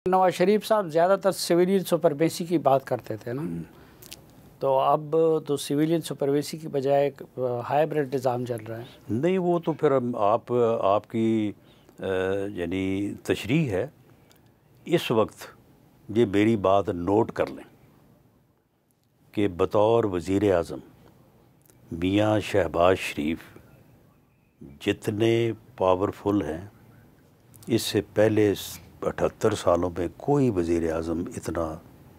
نواز شریف صاحب زیادہ تر سویلین سپرمیسی کی بات کرتے تھے نا، تو اب تو سویلین سپرمیسی کی بجائے ایک ہائبرڈ نظام چل رہا ہے۔ نہیں، وہ تو پھر آپ کی یعنی تشریح ہے۔ اس وقت یہ میری بات نوٹ کر لیں کہ بطور وزیر اعظم میاں شہباز شریف جتنے پاورفل ہیں، اس سے پہلے 78 سالوں میں کوئی وزیر اعظم اتنا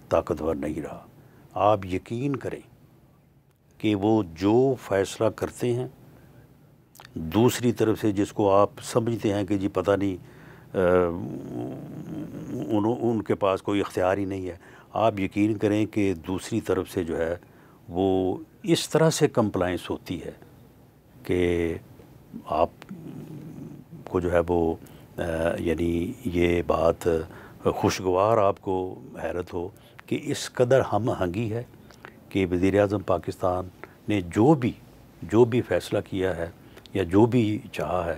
طاقتور نہیں رہا۔ آپ یقین کریں کہ وہ جو فیصلہ کرتے ہیں، دوسری طرف سے جس کو آپ سمجھتے ہیں کہ جی پتہ نہیں ان کے پاس کوئی اختیار ہی نہیں ہے، آپ یقین کریں کہ دوسری طرف سے جو ہے وہ اس طرح سے کمپلائنس ہوتی ہے کہ آپ کو جو ہے وہ یعنی یہ بات خوشگوار آپ کو حیرت ہو کہ اس قدر ہم آہنگی ہے کہ وزیر اعظم پاکستان نے جو بھی فیصلہ کیا ہے یا جو بھی چاہا ہے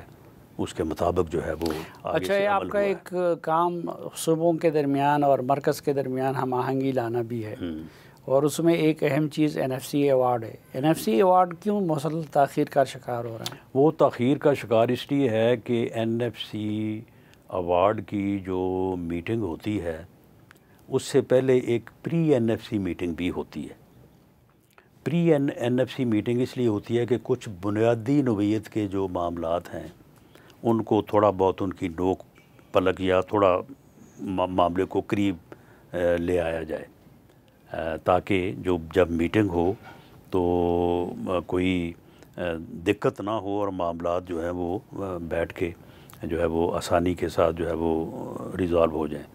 اس کے مطابق جو ہے وہ آگے سے عمل ہوا ہے۔ آپ کا ایک کام صوبوں کے درمیان اور مرکز کے درمیان ہم آہنگی لانا بھی ہے، اور اس میں ایک اہم چیز NFC ایوارڈ ہے۔ NFC ایوارڈ کیوں مسلسل تاخیر کا شکار ہو رہا ہے؟ وہ تاخیر کا شکار اس لیے ہے کہ NFC ایوارڈ کی جو میٹنگ ہوتی ہے اس سے پہلے ایک پری NFC میٹنگ بھی ہوتی ہے۔ پری NFC میٹنگ اس لیے ہوتی ہے کہ کچھ بنیادی نوعیت کے جو معاملات ہیں ان کو تھوڑا بہت ان کی نوک پلک یا تھوڑا معاملے کو قریب لے آیا جائے، تاکہ جب میٹنگ ہو تو کوئی دقت نہ ہو اور معاملات جو ہیں وہ بیٹھ کے جو ہے وہ آسانی کے ساتھ جو ہے وہ ریزالو ہو جائیں۔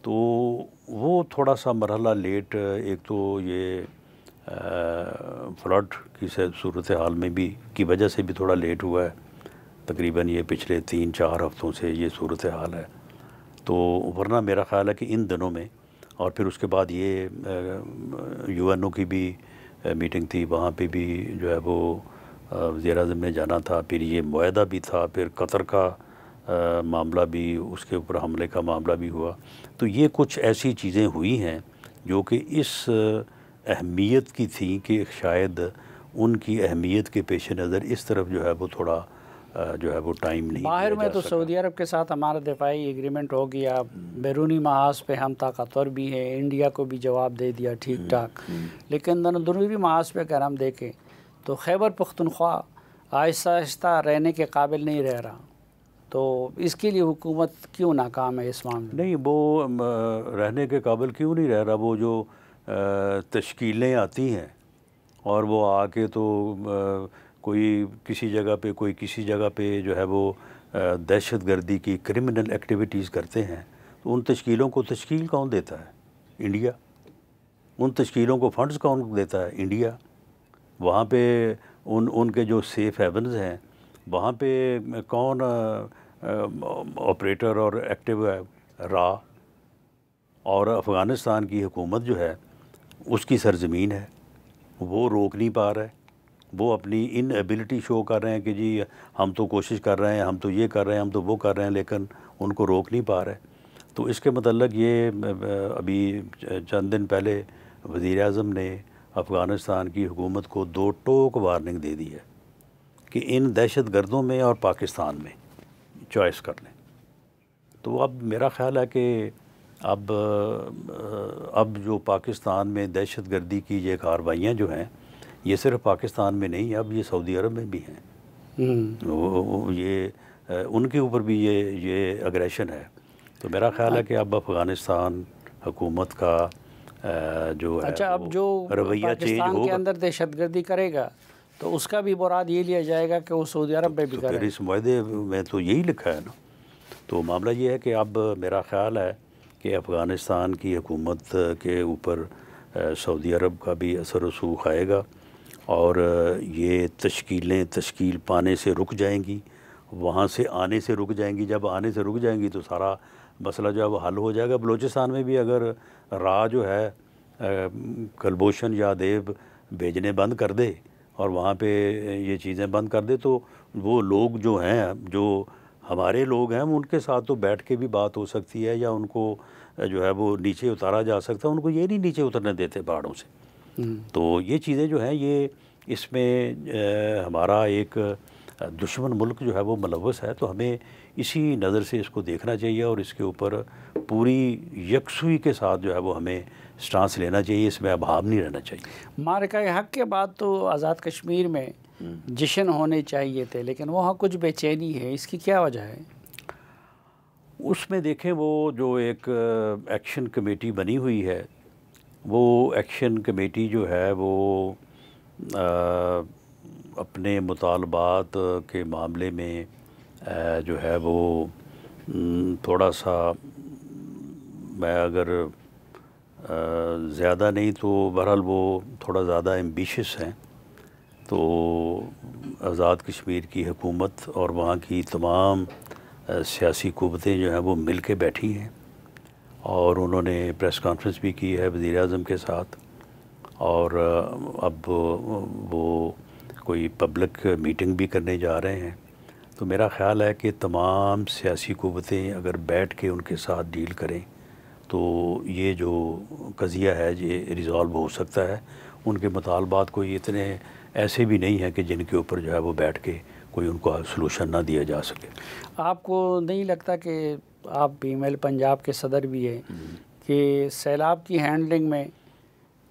تو وہ تھوڑا سا مرحلہ لیٹ، ایک تو یہ فلڈ کی صورتحال میں بھی کی وجہ سے بھی تھوڑا لیٹ ہوا ہے، تقریباً یہ پچھلے 3-4 ہفتوں سے یہ صورتحال ہے۔ تو ورنہ میرا خیال ہے کہ ان دنوں میں، اور پھر اس کے بعد یہ UNO کی بھی میٹنگ تھی، وہاں پہ بھی جو ہے وہ وزیر اعظم نے جانا تھا، پھر یہ معاہدہ بھی تھا، پھر قطر کا معاملہ بھی، اس کے اوپر حملے کا معاملہ بھی ہوا۔ تو یہ کچھ ایسی چیزیں ہوئی ہیں جو کہ اس اہمیت کی تھیں کہ شاید ان کی اہمیت کے پیش نظر اس طرف جو ہے وہ تھوڑا جو ہے وہ ٹائم نہیں دیا جا سکا۔ باہر میں تو سعودی عرب کے ساتھ ہمارا دفاعی ایگریمنٹ ہو گیا، بیرونی محاذ پہ ہم طاقتور بھی ہیں، انڈیا کو بھی جواب دے دیا ٹھیک ٹھاک، لیکن اندرونی محاذ پہ اگر ہم دیکھیں تو خیبر پختونخوا آہستہ آہستہ رہنے کے قابل نہیں رہ رہا، تو اس کے لیے حکومت کیوں ناکام ہے اس معاملے میں؟ نہیں، وہ رہنے کے قابل کیوں نہیں رہ رہا؟ وہ جو تشکیلیں آتی ہیں اور وہ آ کے تو کوئی کسی جگہ پہ کوئی کسی جگہ پہ جو ہے وہ دہشت گردی کی کرمنل ایکٹیویٹیز کرتے ہیں، تو ان تشکیلوں کو تشکیل کون دیتا ہے؟ انڈیا۔ ان تشکیلوں کو فنڈز کون دیتا ہے؟ انڈیا۔ وہاں پہ ان کے جو سیف ہیونز ہیں وہاں پہ کون آپریٹر اور ایکٹیو ہے؟ را۔ اور افغانستان کی حکومت جو ہے اس کی سرزمین ہے، وہ روک نہیں پا رہا ہے، وہ اپنی ان ایبلٹی شو کر رہے ہیں کہ جی ہم تو کوشش کر رہے ہیں، ہم تو یہ کر رہے ہیں، ہم تو وہ کر رہے ہیں، لیکن ان کو روک نہیں پا رہے۔ تو اس کے متعلق یہ ابھی چند دن پہلے وزیر اعظم نے افغانستان کی حکومت کو 2 ٹوک وارننگ دے دی ہے کہ ان دہشت گردوں میں اور پاکستان میں چوائس کر لیں۔ تو اب میرا خیال ہے کہ اب جو پاکستان میں دہشت گردی کی یہ کارروائیاں جو ہیں یہ صرف پاکستان میں نہیں، اب یہ سعودی عرب میں بھی ہیں، یہ ان کے اوپر بھی یہ اگریشن ہے۔ تو میرا خیال ہے کہ اب افغانستان حکومت کا جو ہے اب جو رویہ چینج پاکستان ہوگا۔ کے اندر دہشت گردی کرے گا تو اس کا بھی مراد یہ لیا جائے گا کہ وہ سعودی عرب میں بھی کرے۔ پھر اس معاہدے میں تو یہی لکھا ہے نا۔ تو معاملہ یہ ہے کہ اب میرا خیال ہے کہ افغانستان کی حکومت کے اوپر سعودی عرب کا بھی اثر و رسوخ آئے گا، اور یہ تشکیل پانے سے رک جائیں گی، وہاں سے آنے سے رک جائیں گی۔ جب آنے سے رک جائیں گی تو سارا مسئلہ جو ہے وہ حل ہو جائے گا۔ بلوچستان میں بھی اگر راہ جو ہے کلبھوشن یادیو بھیجنے بند کر دے اور وہاں پہ یہ چیزیں بند کر دے تو وہ لوگ جو ہیں جو ہمارے لوگ ہیں، ان کے ساتھ تو بیٹھ کے بھی بات ہو سکتی ہے، یا ان کو جو ہے وہ نیچے اتارا جا سکتا ہے، ان کو یہ نہیں نیچے اترنے دیتے پہاڑوں سے۔ تو یہ چیزیں جو ہیں یہ اس میں ہمارا ایک دشمن ملک جو ہے وہ ملوث ہے، تو ہمیں اسی نظر سے اس کو دیکھنا چاہیے اور اس کے اوپر پوری یکسوئی کے ساتھ جو ہے وہ ہمیں سٹانس لینا چاہیے، اس میں ابہام نہیں رہنا چاہیے۔ معرکہ حق کے بعد تو آزاد کشمیر میں جشن ہونے چاہیے تھے، لیکن وہاں کچھ بے چینی ہے، اس کی کیا وجہ ہے؟ اس میں دیکھیں وہ جو ایک ایکشن کمیٹی بنی ہوئی ہے، وہ ایکشن کمیٹی جو ہے وہ اپنے مطالبات کے معاملے میں جو ہے وہ تھوڑا سا، میں اگر زیادہ نہیں تو بہرحال وہ تھوڑا زیادہ ایمبیشس ہیں۔ تو آزاد کشمیر کی حکومت اور وہاں کی تمام سیاسی قوتیں جو ہیں وہ مل کے بیٹھی ہیں، اور انہوں نے پریس کانفرنس بھی کی ہے وزیر اعظم کے ساتھ، اور اب وہ کوئی پبلک میٹنگ بھی کرنے جا رہے ہیں۔ تو میرا خیال ہے کہ تمام سیاسی قوتیں اگر بیٹھ کے ان کے ساتھ ڈیل کریں تو یہ جو قضیہ ہے یہ ریزالو ہو سکتا ہے۔ ان کے مطالبات کوئی اتنے ایسے بھی نہیں ہیں کہ جن کے اوپر جو ہے وہ بیٹھ کے کوئی ان کو سلوشن نہ دیا جا سکے۔ آپ کو نہیں لگتا کہ آپ بی میل پنجاب کے صدر بھی ہیں کہ سیلاب کی ہینڈلنگ میں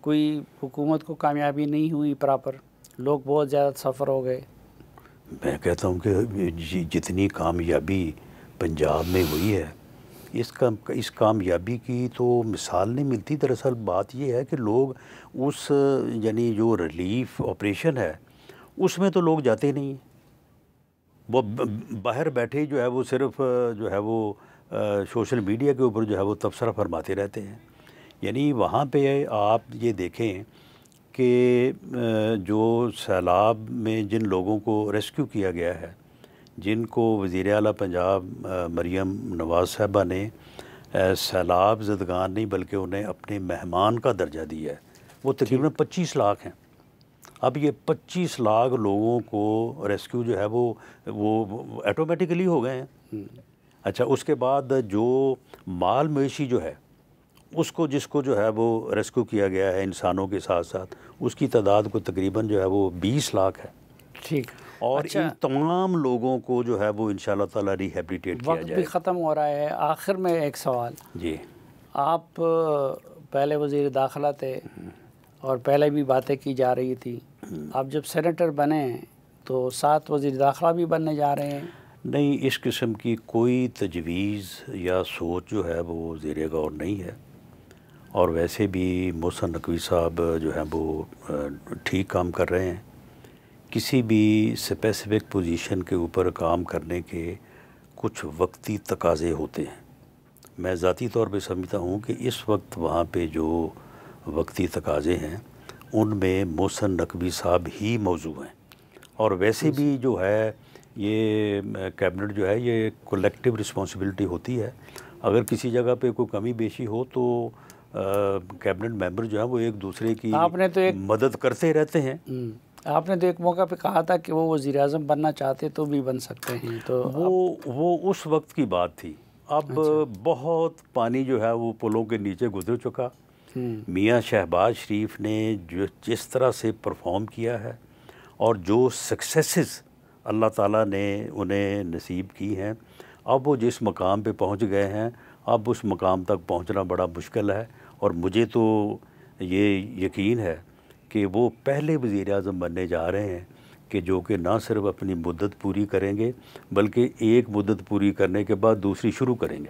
کوئی حکومت کو کامیابی نہیں ہوئی پراپر، لوگ بہت زیادہ سفر ہو گئے؟ میں کہتا ہوں کہ جتنی کامیابی پنجاب میں ہوئی ہے، اس کامیابی کی تو مثال نہیں ملتی۔ دراصل بات یہ ہے کہ لوگ اس یعنی جو ریلیف آپریشن ہے اس میں تو لوگ جاتے نہیں ہیں، وہ باہر بیٹھے جو ہے وہ صرف جو ہے وہ سوشل میڈیا کے اوپر جو ہے وہ تبصرہ فرماتے رہتے ہیں۔ یعنی وہاں پہ آپ یہ دیکھیں کہ جو سیلاب میں جن لوگوں کو ریسکیو کیا گیا ہے، جن کو وزیر اعلیٰ پنجاب مریم نواز صاحبہ نے سیلاب زدگان نہیں بلکہ انہیں اپنے مہمان کا درجہ دیا ہے، وہ تقریباً 25 لاکھ ہیں۔ اب یہ 25 لاکھ لوگوں کو ریسکیو جو ہے وہ ایٹومیٹکلی ہو گئے ہیں۔ اچھا، اس کے بعد جو مال مویشی جو ہے اس کو جس کو جو ہے وہ ریسکیو کیا گیا ہے انسانوں کے ساتھ ساتھ، اس کی تعداد کو تقریباً جو ہے وہ 20 لاکھ ہے۔ ٹھیک، اور ان تمام لوگوں کو جو ہے وہ انشاءاللہ تعالیٰ ریہیبلیٹیٹ کیا جائے۔ وقت بھی ختم ہو رہا ہے، آخر میں ایک سوال۔ جی، آپ پہلے وزیر داخلہ تھے اور پہلے بھی باتیں کی جا رہی تھی، آپ جب سینیٹر بنے تو ساتھ وزیر داخلہ بھی بننے جا رہے ہیں؟ نہیں، اس قسم کی کوئی تجویز یا سوچ جو ہے وہ زیر غور نہیں ہے، اور ویسے بھی محسن نقوی صاحب جو ہیں وہ ٹھیک کام کر رہے ہیں۔ کسی بھی اسپیسیفک پوزیشن کے اوپر کام کرنے کے کچھ وقتی تقاضے ہوتے ہیں۔ میں ذاتی طور پہ سمجھتا ہوں کہ اس وقت وہاں پہ جو وقتی تقاضے ہیں ان میں محسن نقوی صاحب ہی موضوع ہیں، اور ویسے بھی جو ہے یہ کیبنٹ جو ہے یہ کولیکٹیو رسپانسبلٹی ہوتی ہے۔ اگر کسی جگہ پہ کوئی کمی بیشی ہو تو کیبنٹ ممبر جو ہیں وہ ایک دوسرے کی مدد کرتے رہتے ہیں۔ آپ نے تو ایک موقع پہ کہا تھا کہ وہ وزیر اعظم بننا چاہتے تو بھی بن سکتے ہیں، تو وہ اس وقت کی بات تھی۔ اب بہت پانی جو ہے وہ پلوں کے نیچے گزر چکا۔ میاں شہباز شریف نے جس طرح سے پرفارم کیا ہے اور جو سکسیسز اللہ تعالیٰ نے انہیں نصیب کی ہیں، اب وہ جس مقام پہ پہنچ گئے ہیں اب اس مقام تک پہنچنا بڑا مشکل ہے، اور مجھے تو یہ یقین ہے کہ وہ پہلے وزیر اعظم بننے جا رہے ہیں کہ جو کہ نہ صرف اپنی مدت پوری کریں گے بلکہ ایک مدت پوری کرنے کے بعد دوسری شروع کریں گے۔